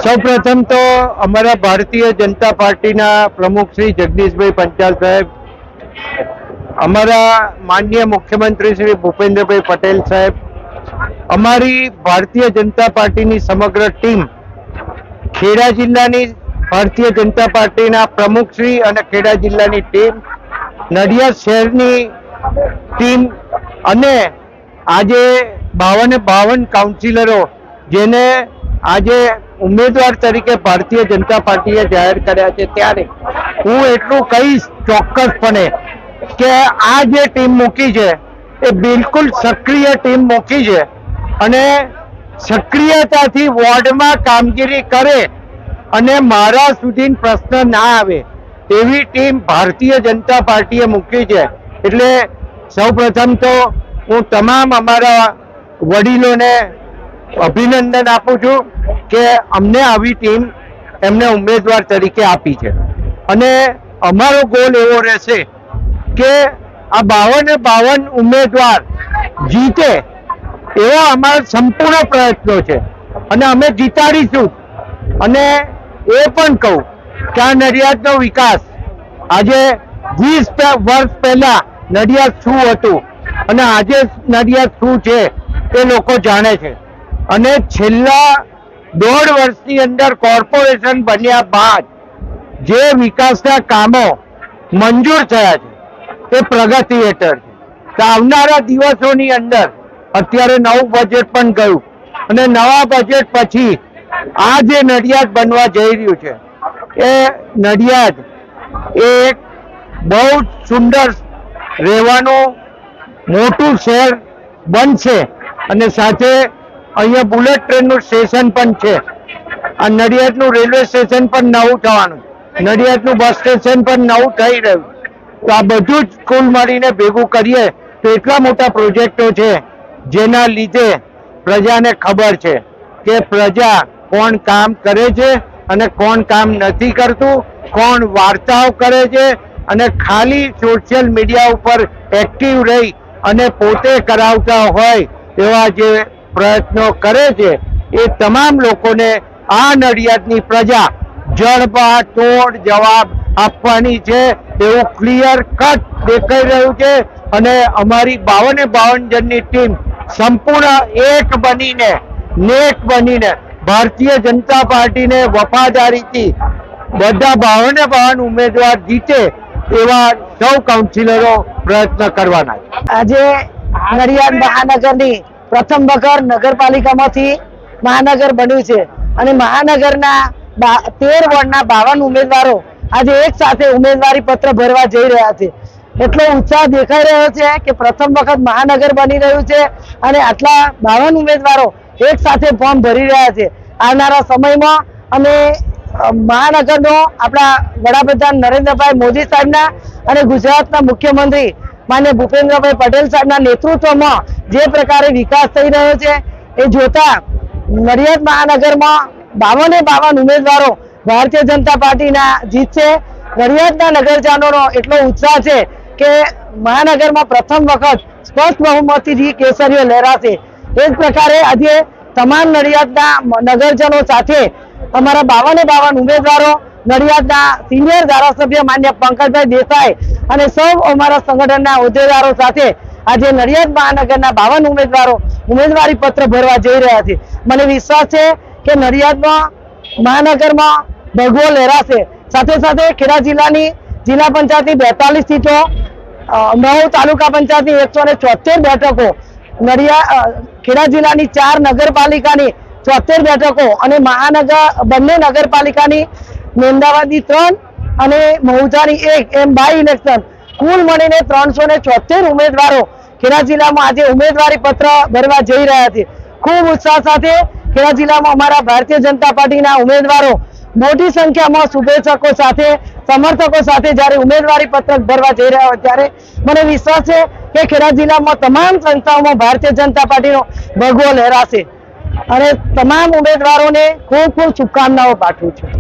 સૌપ્રથમ તો અમારા ભારતીય જનતા પાર્ટીના પ્રમુખ શ્રી જગદીશભાઈ પંચાલ સાહેબ, અમારા માનનીય મુખ્યમંત્રી શ્રી ભૂપેન્દ્રભાઈ પટેલ સાહેબ, અમારી ભારતીય જનતા પાર્ટીની સમગ્ર ટીમ, ખેડા જિલ્લાની ભારતીય જનતા પાર્ટીના પ્રમુખ શ્રી અને ખેડા જિલ્લાની ટીમ, નડિયાદ શહેરની ટીમ અને આજે 52 કાઉન્સિલરો જેને આજે ઉમેદવાર તરીકે ભારતીય જનતા પાર્ટીએ જાહેર કર્યા છે, ત્યારે હું એટલું કહીશ ચોક્કસપણે કે આ જે ટીમ મૂકી છે એ બિલકુલ સક્રિય ટીમ મૂકી છે અને સક્રિયતાથી વોર્ડમાં કામગીરી કરે અને મારા સુધી પ્રશ્ન ના આવે એવી ટીમ ભારતીય જનતા પાર્ટીએ મૂકી છે. એટલે સૌપ્રથમ તો હું તમામ અમારા વડીલોને અભિનંદન આપું છું કે અમને આવી ટીમ એમને ઉમેદવાર તરીકે આપી છે અને અમારો ગોલ એવો રહેશે કે આ 52 ઉમેદવાર જીતે એવા અમારા સંપૂર્ણ પ્રયત્નો છે અને અમે જીતાડીશું. અને એ પણ કહું કે આ નડિયાદનો વિકાસ આજે 20 વર્ષ પહેલા નડિયાદ શું હતું અને આજે નડિયાદ શું છે એ લોકો જાણે છે. અને છેલ્લા 1.5 વર્ષની અંદર કોર્પોરેશન બન્યા બાદ જે વિકાસના કામો મંજૂર થયા છે એ પ્રગતિ હેઠળ છે. તો આવનારા દિવસોની અંદર અત્યારે નવું બજેટ પણ ગયું અને નવા બજેટ પછી આ જે નડિયાદ બનવા જઈ રહ્યું છે એ નડિયાદ એક બહુ સુંદર રહેવાનું મોટું શહેર બનશે અને સાથે અહીંયા બુલેટ ટ્રેનનું સ્ટેશન પણ છે. આ નડિયાદનું રેલવે સ્ટેશન પણ નવું થવાનું, નડિયાદનું બસ સ્ટેશન પણ નવું થઈ રહ્યું. તો આ બધું જ કુલ મળીને ભેગું કરીએ તો એટલા મોટા પ્રોજેક્ટો છે જેના લીધે પ્રજાને ખબર છે કે પ્રજા કોણ કામ કરે છે અને કોણ કામ નથી કરતું, કોણ વાર્તાઓ કરે છે અને ખાલી સોશિયલ મીડિયા ઉપર એક્ટિવ રહી અને પોતે કરાવતા હોય એવા જે પ્રયત્નો કરે છે એ તમામ લોકોને આ નડિયાદની પ્રજા જડબાતોડ જવાબ આપવાની છે એવું ક્લિયર કટ દેખાઈ રહ્યું છે. અને અમારી 52 જણની ટીમ સંપૂર્ણ એક બનીને નેક બનીને ભારતીય જનતા પાર્ટીને વફાદારીથી બધા 52 ઉમેદવાર જીતે એવા સૌ કાઉન્સિલરો પ્રયત્ન કરવાના છે. આજે નડિયાદ મહાનગરની પ્રથમ વખત નગરપાલિકામાંથી મહાનગર બન્યું છે અને મહાનગરના 13 વોર્ડના 52 ઉમેદવારો આજે એક સાથે ઉમેદવારી પત્ર ભરવા જઈ રહ્યા છે. એટલો ઉત્સાહ દેખાઈ રહ્યો છે કે પ્રથમ વખત મહાનગર બની રહ્યું છે અને આટલા 52 ઉમેદવારો એક સાથે ફોર્મ ભરી રહ્યા છે. આવનારા સમયમાં અમે મહાનગરનો આપણા વડાપ્રધાન નરેન્દ્રભાઈ મોદી સાહેબના અને ગુજરાતના મુખ્યમંત્રી માન્ય ભૂપેન્દ્રભાઈ પટેલ સાહેબના નેતૃત્વમાં જે પ્રકારે વિકાસ થઈ રહ્યો છે એ જોતા નડિયાદ મહાનગરમાં 52 ઉમેદવારો ભારતીય જનતા પાર્ટીના જીતશે. નડિયાદના નગરજનોનો એટલો ઉત્સાહ છે કે મહાનગરમાં પ્રથમ વખત સ્પષ્ટ બહુમતીથી કેસરીઓ લહેરાશે. એ જ પ્રકારે આજે તમામ નડિયાદના નગરજનો સાથે અમારા 52 ઉમેદવારો, નડિયાદના સિનિયર ધારાસભ્ય માન્ય પંકજભાઈ દેસાઈ અને સૌ અમારા સંગઠનના હોદ્દેદારો સાથે આજે નડિયાદ મહાનગરના 52 ઉમેદવારો ઉમેદવારી પત્ર ભરવા જઈ રહ્યા છે. મને વિશ્વાસ છે કે નડિયાદમાં મહાનગરમાં ભગવો લહેરાશે. સાથે સાથે ખેડા જિલ્લાની જિલ્લા પંચાયતની 42 સીટો, 9 તાલુકા પંચાયતની 174 બેઠકો, ખેડા જિલ્લાની 4 નગરપાલિકાની 74 બેઠકો અને મહાનગર બંને નગરપાલિકાની મહેમદાવાદની 3 અને મહુધાની 1 એમ બાય ઇલેક્શન કુલ મળીને 374 ઉમેદવારો ખેડા જિલ્લામાં આજે ઉમેદવારી પત્ર ભરવા જઈ રહ્યા છે. ખૂબ ઉત્સાહ સાથે ખેડા જિલ્લામાં અમારા ભારતીય જનતા પાર્ટીના ઉમેદવારો મોટી સંખ્યામાં શુભેચ્છકો સાથે, સમર્થકો સાથે જ્યારે ઉમેદવારી પત્રક ભરવા જઈ રહ્યા હોય ત્યારે મને વિશ્વાસ છે કે ખેડા જિલ્લામાં તમામ સંસ્થાઓમાં ભારતીય જનતા પાર્ટીનો ભગવો લહેરાશે અને તમામ ઉમેદવારોને ખૂબ ખૂબ શુભકામનાઓ પાઠવું છું.